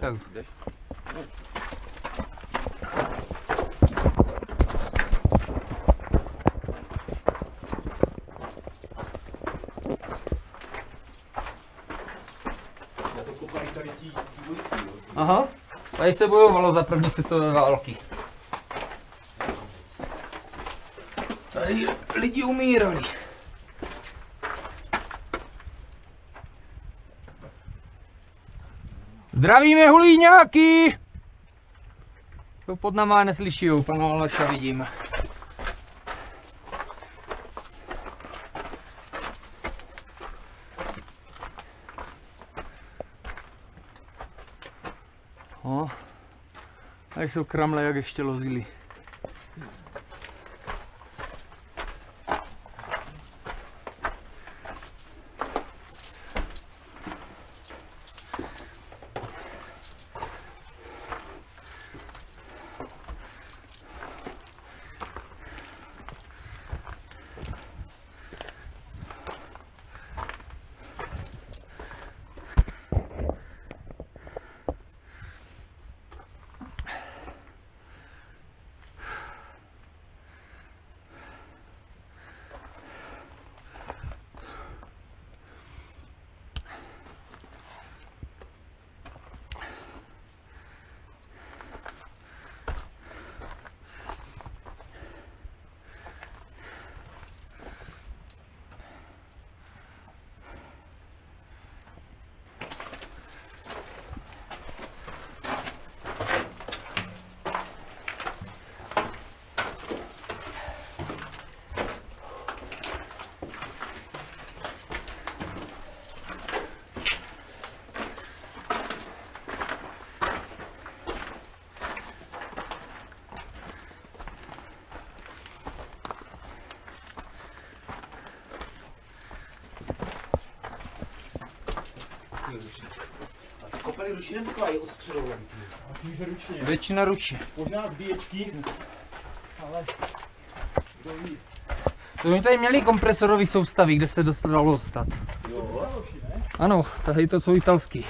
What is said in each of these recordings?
Tak. Jdeš? Já to kopají tady tí vojci, jo. Aha. Tady se bojovalo za první světové války. Tady lidi umírali. Zdravíme hulíňáky! To pod náma neslyšijou, pana Alaša vidím. O, tady jsou kramle, jak ještě lozili. A ty kopali ručně nebo to je ostředou? Myslím, že ručně. Většina ručně. Možná zbíječky, ale kdo ví. To my tady měli kompresorové soustavy, kde se dalo dostat. Jo. Ano, tady to jsou italský.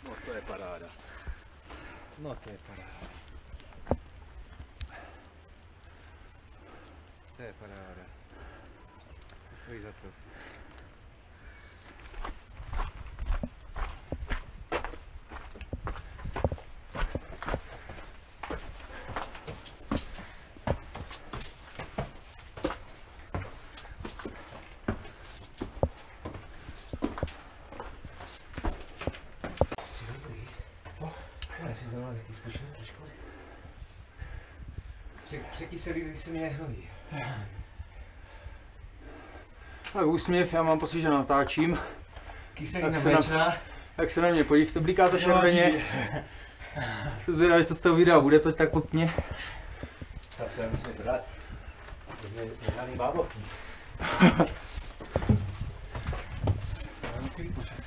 No to je paráda. No to je paráda. To je paráda. To stojí za to. Já si znamená taky zkušený trošku. Překyselý, když se mě hnojí. Tak úsměv, já mám pocit, že natáčím. Kyselý Tak nebo Jak se na mě podívejte, bliká to červeně. Jsem zvědavý, co z toho videa bude, to tak popně. Tak se musíme zrát. Žádný bábovky. Já musím být počasí.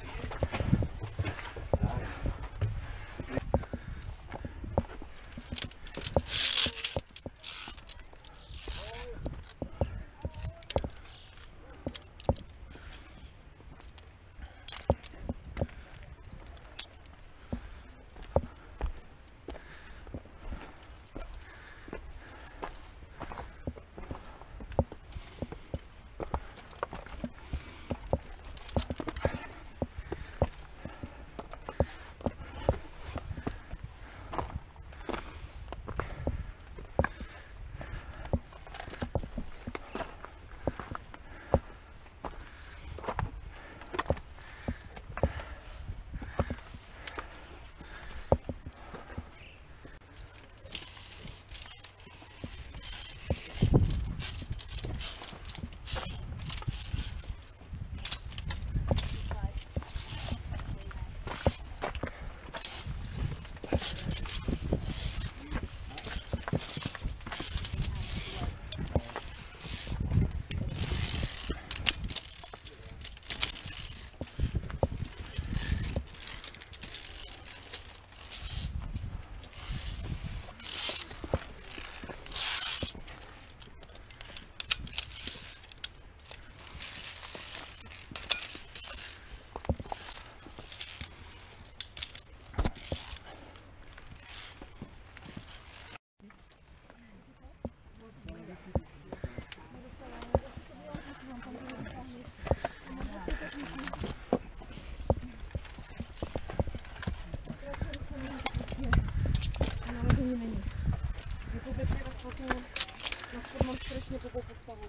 mám strašně blbou postavu.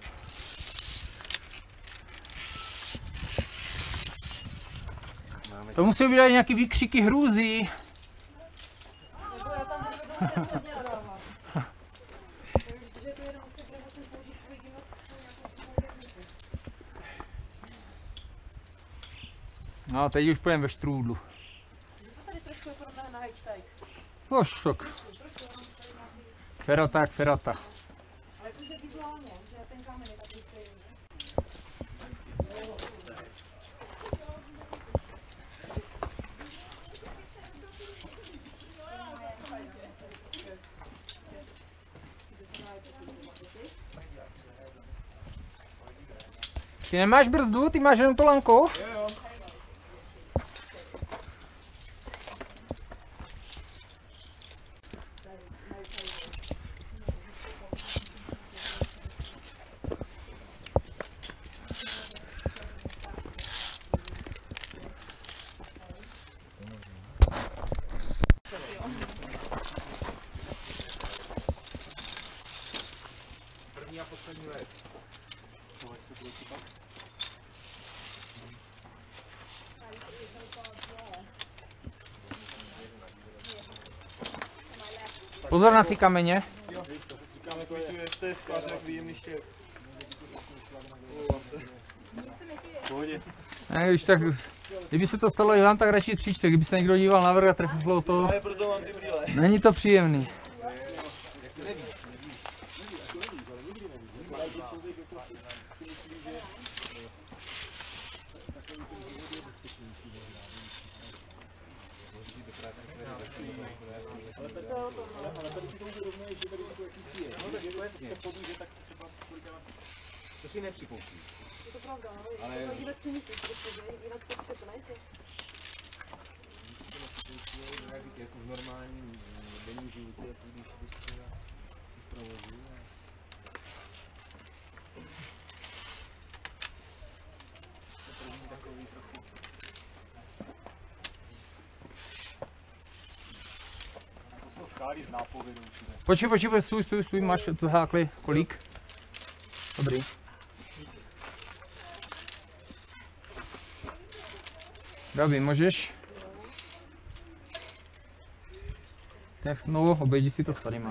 To musí být nějaký výkřiky hrůzy. Nebo já tam budu hodně nadávat. Protože to jenom musím použít svůj gymnastickou nějakou techniku. No, teď už půjdeme ve štrůdlu. To tady trošku je podobné na hitchhike. Ož tak. Ferota jak ferota. Ale jakože vizuálně, že ten kámen je takový stejný. Ty nemáš brzdu, ty máš jenom to lanko? Jo. První a poslední let. Tohle se bude chytat. Pozor na ty kameně. Říkáme, to je vklad jak výjemný štěp. Pohodě. Ne, když tak, kdyby se to stalo i vám, tak radši křičte, kdyby se někdo díval navrch a trefilo to. Ale proto mám ty brýle. Není to příjemný. To si nepřipouští. Je to pravda, Ale jinak to myslíš, protože jinak to nejsi. jako v normálním denním životě, jako když bys si zprovozu. To jsou skály z nápovědou všude. Počkej, stůj, máš to hákli, kolik? Dobrý. Gabi, můžeš? Tak no, obejdi si to s tadyma.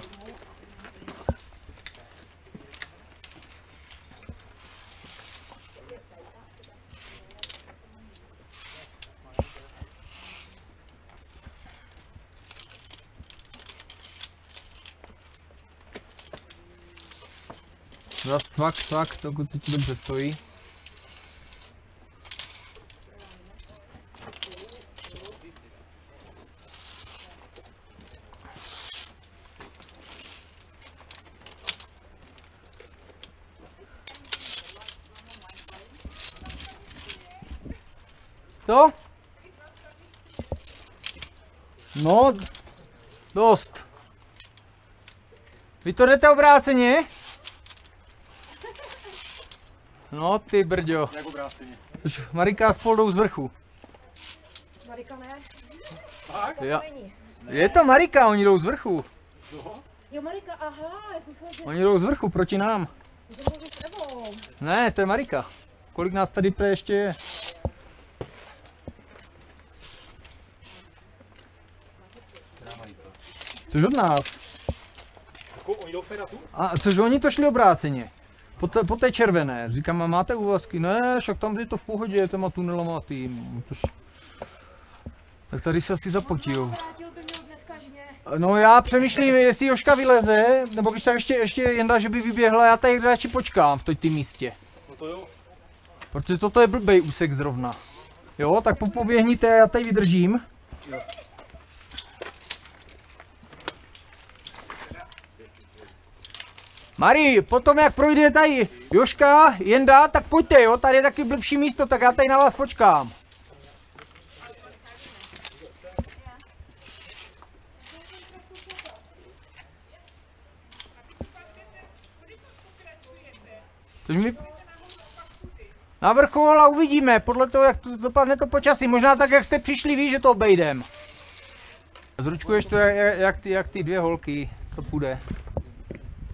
Zas cvak, dokud se ti dobře stojí. Co? No, dost. Vy to jdete obráceně? No ty brďo. Jak obráceně. Už Marika spolu jdou z vrchu. Marika ne? Tak? Jo. Není. Je to Marika, oni jdou z vrchu. Co? Jo, Marika, aha, já jsem se že Oni jdou z vrchu proti nám. mluvíš s Evou. Ne, to je Marika. Kolik nás tady pre ještě je? Což od nás? Jako oni jdou feratu? A což oni to šli obráceně. Po té červené. Říkám, a máte úvazky? Ne, však tam je to v pohodě, těma tunelama tým. Tak tady se asi zapotijou. Vrátil by měl dneska žně. No já přemýšlím, jestli Jožka vyleze, nebo když tak ještě Jenda, že by vyběhla, já tady radši počkám v tom místě. No to jo. Protože toto je blbej úsek zrovna. Jo, tak poběhníte, já tady vydržím. Jo. Mari, potom jak projde tady Jožka, Jenda, tak pojďte, jo, tady je taky blbší místo, tak já tady na vás počkám. Což mi... Na vrchol a uvidíme, podle toho, jak to dopadne to počasí. Možná tak, jak jste přišli, víš, že to obejdem. Zručkuješ to jak ty dvě holky, to půjde.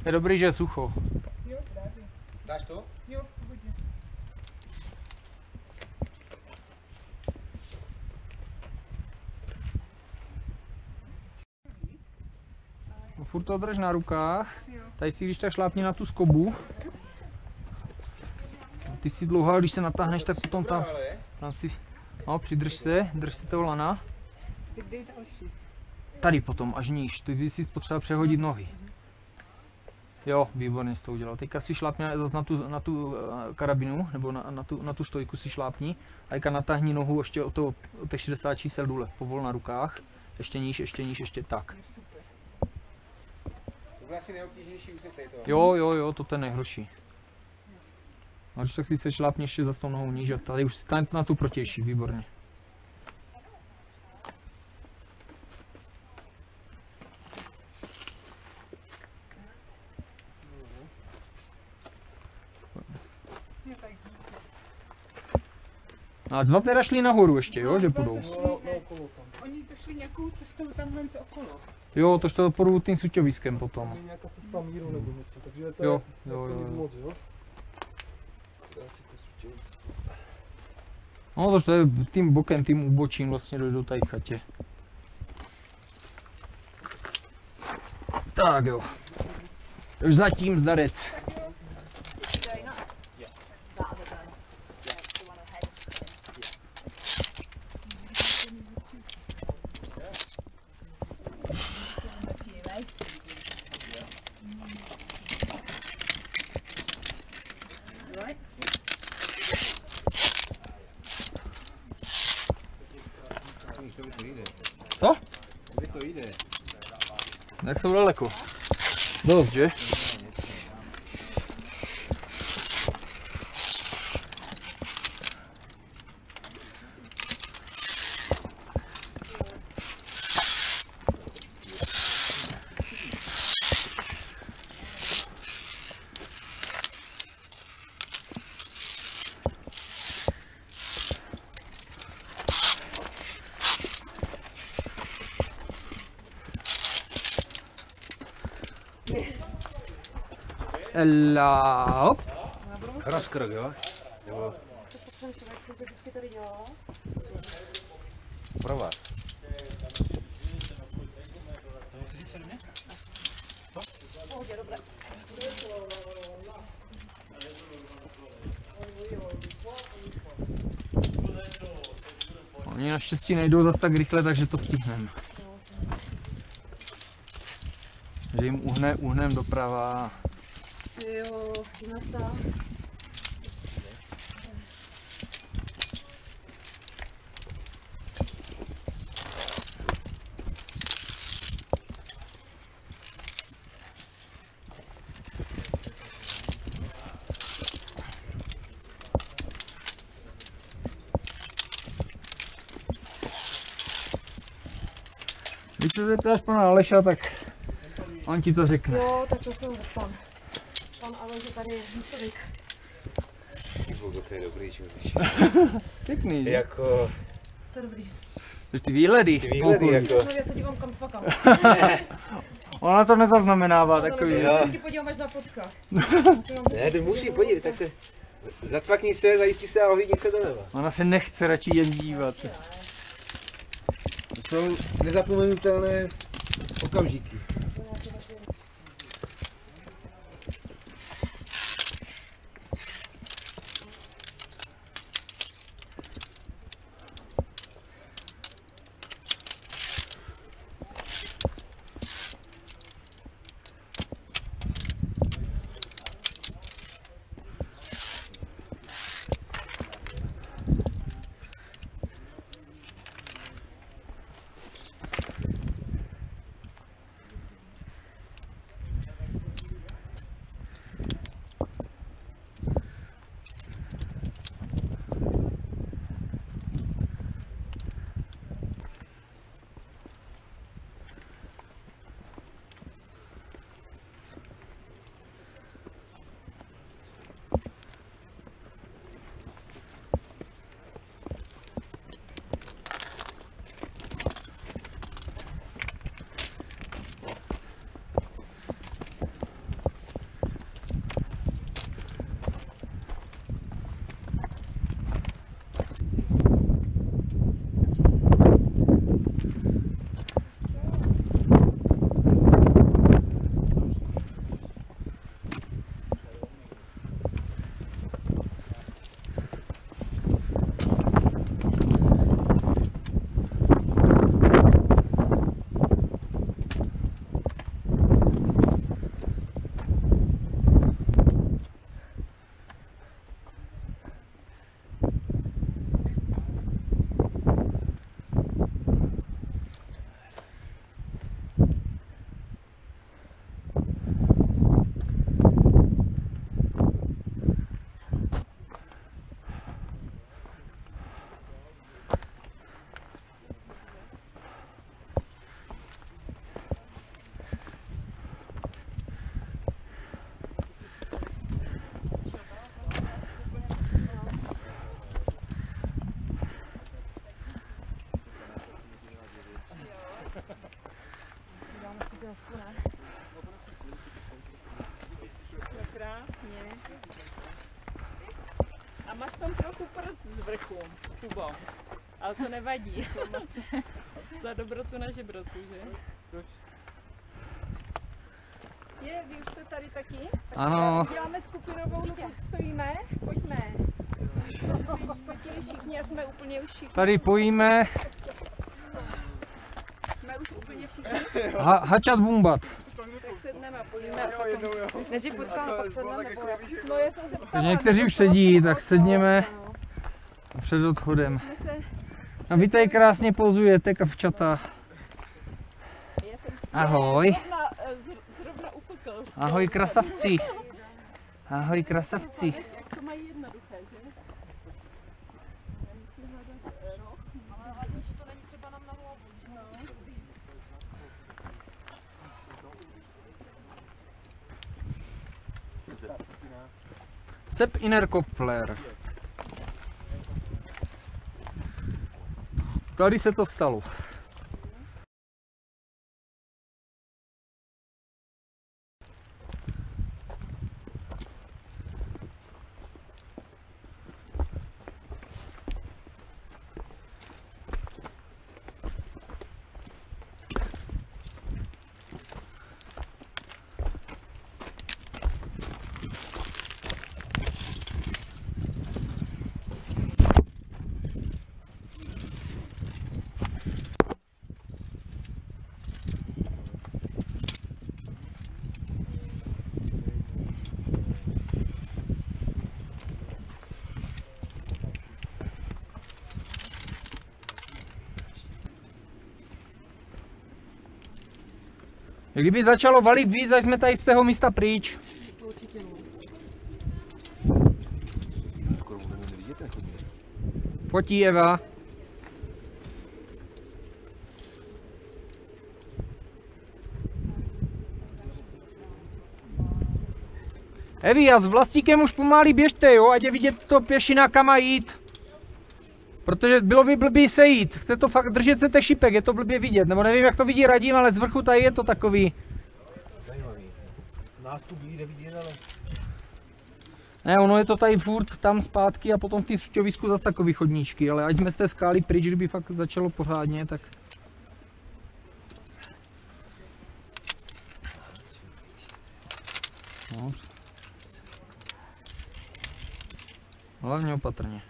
Je dobrý, že je sucho. Jo, právě. Dáš to? Jo, hodně. No, furt to drž na rukách. Asi jo. Tady si když tak šlápni na tu skobu. Ty si dlouhá, když se natáhneš, tak potom tam si... No, přidrž se, drž si toho lana. Dej další. Tady potom, až níž. Ty by si potřeba přehodit nohy. Jo, výborně jsi to udělal. Teďka si šlápni zase na tu karabinu, nebo na tu stojku si šlápni. A teďka natáhni nohu ještě o těch 60 čísel důle, povol na rukách. Ještě níž, ještě tak. Super. To byl asi nejobtížnější úsek tady toho. Jo, to je nejhorší. A když tak si se šlápni ještě za tou nohou níž a tady už si na tu protější, výborně. Je tak díky. A dva teda šli nahoru ještě, jo, že půjdou. okolo tam. Oni to šli nějakou cestou tamhle z okolo. Jo, to šlo půjdu tím suťoviskem Tam potom. je nějaká cesta míru nebo něco, takže to Jo, je jo, jako jo. nic moc, jo? To je asi to sučevice. No to je tím bokem, tím úbočím vlastně do tady chatě. Tak jo. Už zatím zdarec. To jde. Co? To jde. Jak jsou daleko? Dost, že? Ela, hop. Rozkrok, jo? Nebo Ten člověk si to vždycky tady dělá. pro vás. Pohodě, dobré. Oni naštěstí nejdou zas tak rychle, takže to stihneme. Že jim uhnem doprava. Jo, nastá. Když se zeptáš pana Aleša, tak on ti to řekne. Jo, tak to jsem zeptám. Pan Aleš je tady místovik. To je dobrý člověk. Pěkný, že? Jako To je dobrý. Ty výhledy. ty výhledy, jako. Nově se dívám kam fakám. Ona to nezaznamenává takový. Jo. Se ti podívám až na fotkách. Ne, to musí podívat, tak se zacvakni se, zajistí se a ohlídni se doleva. Ona se nechce radši jen dívat. To jsou nezapomenutelné okamžiky. máš tam trochu prst z vrchu, Kubo. Ale to nevadí. Za dobrotu na žebrotu, že? Proč? Je, vy už jste tady taky? Tak Ano. Děláme skupinovou, dokud stojíme. Pojďme. Spojili všichni a jsme úplně už všichni. Tady pojíme Jsme už úplně všichni. hačat bumbat. Tak sedneme a pojíme a potom. Nejdřív potkáme, pak sedneme, nebo jak? No já jsem se ptala. Takže někteří už sedí, tak sedněme před odchodem. A vy tady krásně pozujete, kavčata. Ahoj. Zrovna upekl. Ahoj krasavci. Ahoj krasavci. Jak to mají jednoduché, že? Nemusím hledat roh. Ale hlavně, že to není třeba nám na hlavu. No. Sepp Innerkopfler. Tady se to stalo. Kdyby začalo valit víc, až jsme tady z toho místa pryč. Skoro vůbec nevidět ten chodník. Fotí Eva. Evi, a s Vlastíkem už pomalý běžte, jo, ať je vidět to pěšina, kam má jít. Protože bylo by blbý sejít, chce to fakt, držet se těch šipek, je to blbě vidět, nebo nevím, jak to vidí Radim, ale z vrchu tady je to takový. Zajímavý. Nás tu jde vidět, ale... Ne, ono je to tady furt tam zpátky a potom v té suťovisku zase takový chodníčky, ale ať jsme z té skály pryč, kdyby fakt začalo pořádně, tak... No. Hlavně opatrně.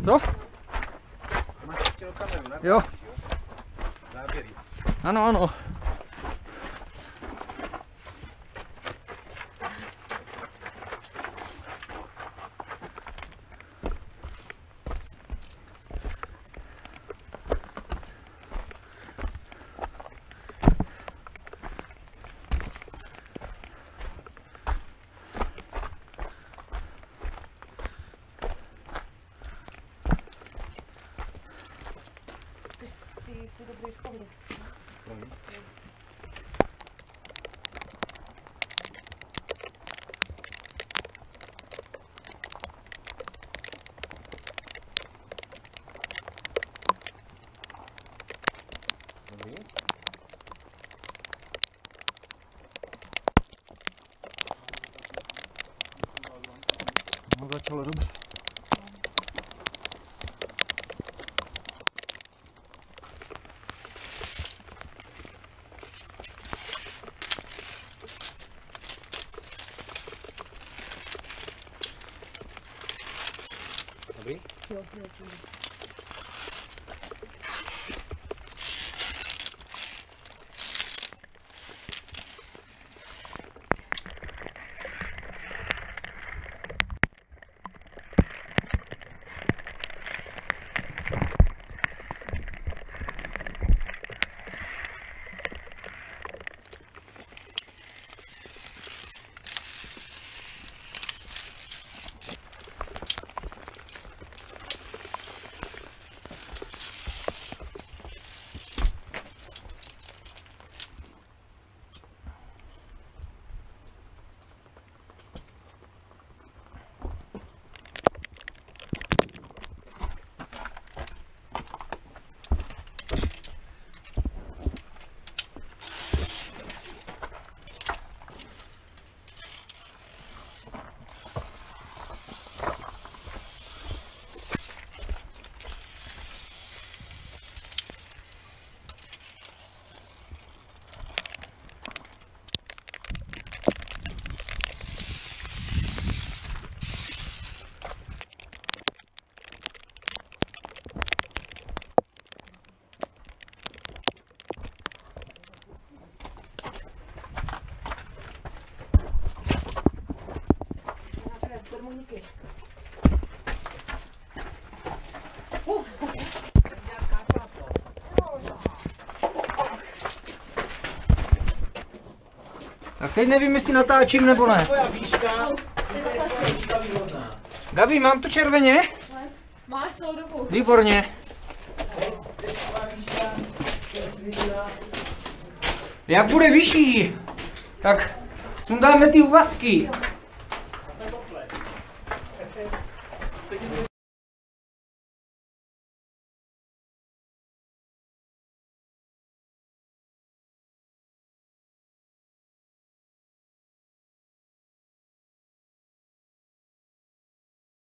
Co? Máš ještě kameru, ne? Jo, Záběry. ano, ano. Ty jsi jistý dobrý v pohodu. Dobrý? No, začalo dobře. Dobrý? Tak teď nevím, jestli natáčím nebo ne. Tvoja výška Ty zatačíš. je výhodná. Gabi, mám to červeně? Máš celou dobu. Výborně. Jak bude vyšší, tak sundáme ty uvazky.